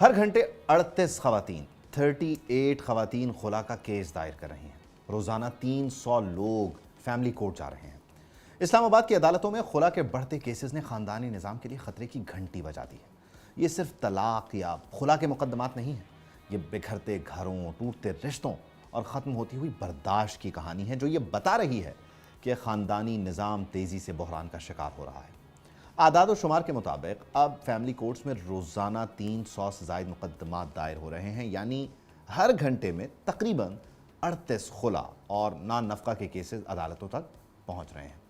ہر گھنٹے 38 خواتین 38 خواتین خلا کا کیس دائر کر رہی ہیں۔ روزانہ 300 لوگ فیملی کورٹ جا رہے ہیں۔ اسلام آباد کی عدالتوں میں خلا کے بڑھتے کیسز نے خاندانی نظام کے لیے خطرے کی گھنٹی بجا دی ہے۔ یہ صرف طلاق یا خلا کے مقدمات نہیں ہیں، یہ بکھرتے گھروں، ٹوٹتے رشتوں اور ختم ہوتی ہوئی برداشت کی کہانی ہے جو یہ بتا رہی ہے کہ خاندانی نظام تیزی سے بحران کا شکار ہو رہا ہے۔ اعداد و شمار کے مطابق اب فیملی کورٹس میں روزانہ 300 سے زائد مقدمات دائر ہو رہے ہیں، یعنی ہر گھنٹے میں تقریباً 38 خلا اور نان نفقہ کے کیسز عدالتوں تک پہنچ رہے ہیں۔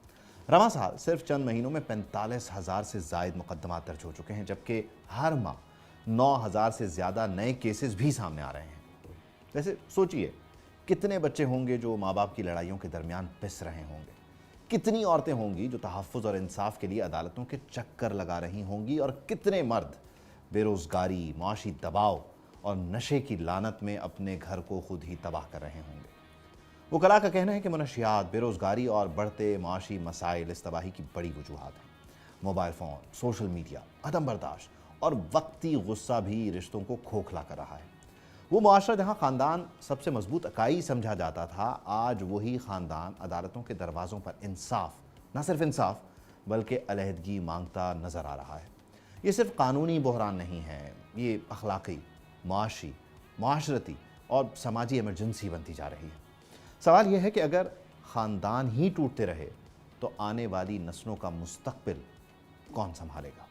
رواں سال صرف چند مہینوں میں 45,000 سے زائد مقدمات درج ہو چکے ہیں، جبکہ ہر ماہ 9,000 سے زیادہ نئے کیسز بھی سامنے آ رہے ہیں۔ ویسے سوچئے کتنے بچے ہوں گے جو ماں باپ کی لڑائیوں کے درمیان پس رہے ہوں گے، کتنی عورتیں ہوں گی جو تحفظ اور انصاف کے لیے عدالتوں کے چکر لگا رہی ہوں گی، اور کتنے مرد بے روزگاری، معاشی دباؤ اور نشے کی لعنت میں اپنے گھر کو خود ہی تباہ کر رہے ہوں گے۔ وکلاء کا کہنا ہے کہ منشیات، بے روزگاری اور بڑھتے معاشی مسائل اس تباہی کی بڑی وجوہات ہیں۔ موبائل فون، سوشل میڈیا، عدم برداشت اور وقتی غصہ بھی رشتوں کو کھوکھلا کر رہا ہے۔ وہ معاشرہ جہاں خاندان سب سے مضبوط اکائی سمجھا جاتا تھا، آج وہی خاندان عدالتوں کے دروازوں پر انصاف، نہ صرف انصاف بلکہ علیحدگی مانگتا نظر آ رہا ہے۔ یہ صرف قانونی بحران نہیں ہے، یہ اخلاقی، معاشی، معاشرتی اور سماجی ایمرجنسی بنتی جا رہی ہے۔ سوال یہ ہے کہ اگر خاندان ہی ٹوٹتے رہے تو آنے والی نسلوں کا مستقبل کون سنبھالے گا؟